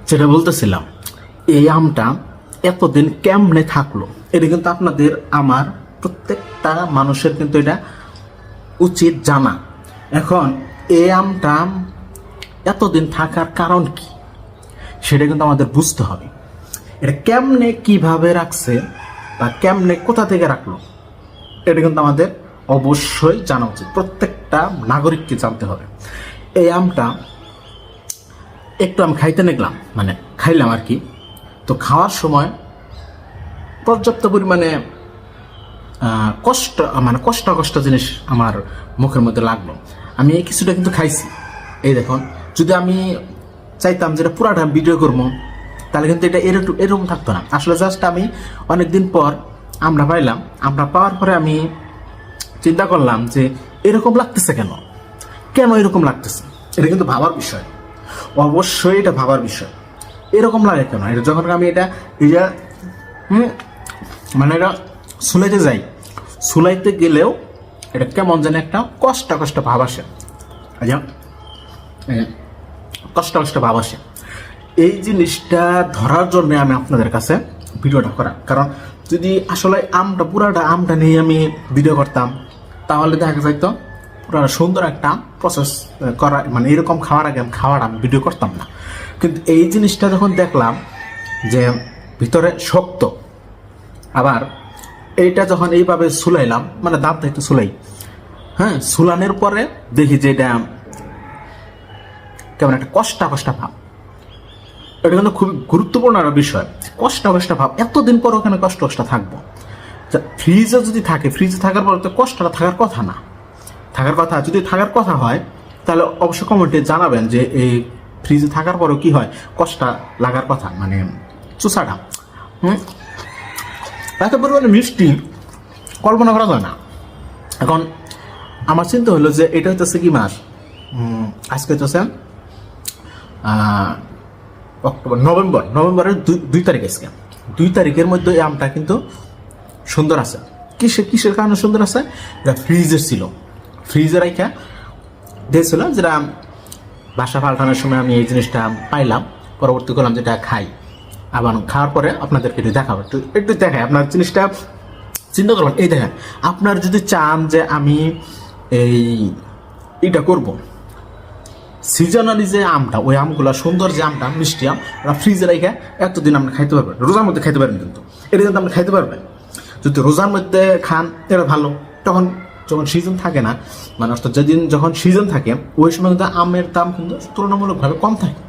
যেটা বলতেছিলাম, এই আমটা এতদিন কেমনে থাকলো, এটা কিন্তু আপনাদের আমার প্রত্যেকটা মানুষের কিন্তু এটা উচিত জানা। এখন এই আমটা এতদিন থাকার কারণ কি সেটা কিন্তু আমাদের বুঝতে হবে। এটা কেমনে কিভাবে রাখছে বা কেমনে কোথা থেকে রাখলো এটা কিন্তু আমাদের অবশ্যই জানা উচিত, প্রত্যেকটা নাগরিককে জানতে হবে। এই আমটা একটু আমি খাইতে নিলাম, মানে খাইলাম আর কি। তো খাওয়ার সময় পর্যাপ্ত পরিমাণে কষ্ট কষ্ট জিনিস আমার মুখের মধ্যে লাগলো। আমি এই কিছুটা কিন্তু খাইছি। এই দেখুন, যদি আমি চাইতাম যেটা পুরাটা ভিডিও করবো তাহলে কিন্তু এটা এরকম থাকতো না। আসলে জাস্ট আমি অনেকদিন পর আমরা পাইলাম, আমরা পাওয়ার পরে আমি চিন্তা করলাম যে এরকম লাগতেছে কেন, কেন এরকম লাগতেছে। এটা কিন্তু ভাবার বিষয়, অবশ্যই এটা ভাবার বিষয়। এরকম লাগে কেন, এটা যখন আমি এটা মানে এটা সুলাইতে যাই, সুলাইতে গেলেও এটা কেমন যেন একটা কষ্ট কষ্ট ভাব আসে। আচ্ছা, কষ্ট কষ্ট ভাব আসে। এই জিনিসটা ধরার জন্য আমি আপনাদের কাছে ভিডিওটা করা। কারণ যদি আসলে পুরাটা আমটা নিয়ে আমি ভিডিও করতাম তাহলে দেখা যাইতো পুরা সুন্দর একটা প্রসেস করা, মানে এরকম খাওয়ার আগে আমি ভিডিও করতাম না। কিন্তু এই জিনিসটা যখন দেখলাম যে ভিতরে শক্ত, আবার এইটা যখন এইভাবে সুলাইলাম, মানে দাঁতটা একটু সুলাই, হ্যাঁ, সুলানোর পরে দেখি যে এটা কেমন একটা কষ্ট ভাব। এটা কিন্তু খুবই গুরুত্বপূর্ণ একটা বিষয়, কষ্ট ভাব। এতদিন পর ওখানে কষ্ট থাকবো। ফ্রিজে যদি থাকে, ফ্রিজে থাকার পর তো কষ্টটা থাকার কথা না, থাকার কথা। যদি থাকার কথা হয় তাহলে অবশ্যই কমেন্টে জানাবেন যে এই ফ্রিজে থাকার পরেও কি হয়, কষ্ট লাগার কথা, মানে চুষাটা এত পরিমাণে মিষ্টি কল্পনা করা যায় না। এখন আমার চিন্তা হলো যে এটা হচ্ছে কি মাস, আজকে হচ্ছে অক্টোবর, নভেম্বরের 2 তারিখ। আজকে 2 তারিখের মধ্যে এই আমটা কিন্তু সুন্দর আছে। কিসের কারণে সুন্দর আছে, এটা ফ্রিজের ছিল, ফ্রিজে রাখা দিয়েছিল, যেটা বাসা পাল্টানোর সময় আমি এই জিনিসটা পাইলাম। পরবর্তী করলাম যেটা খাই, আবার খাওয়ার পরে আপনাদেরকে একটু দেখাবো, একটু দেখাই আপনার জিনিসটা চিন্তা করবেন। এই দেখেন, আপনার যদি চান যে আমি এইটা করব, সিজনালি যে আমটা, ওই আমগুলা সুন্দর যে আমটা, মিষ্টি আম, ওরা ফ্রিজে রেখে এতদিন আপনি খাইতে পারবেন, রোজার মধ্যে খাইতে পারবেন। কিন্তু এটা কিন্তু আপনি খাইতে পারবেন যদি রোজার মধ্যে খান, এটা ভালো। তখন যখন সিজন থাকে না, মানে অর্থাৎ যেদিন যখন সিজন থাকে ওই সময় কিন্তু আমের দাম কিন্তু তুলনামূলকভাবে কম থাকে।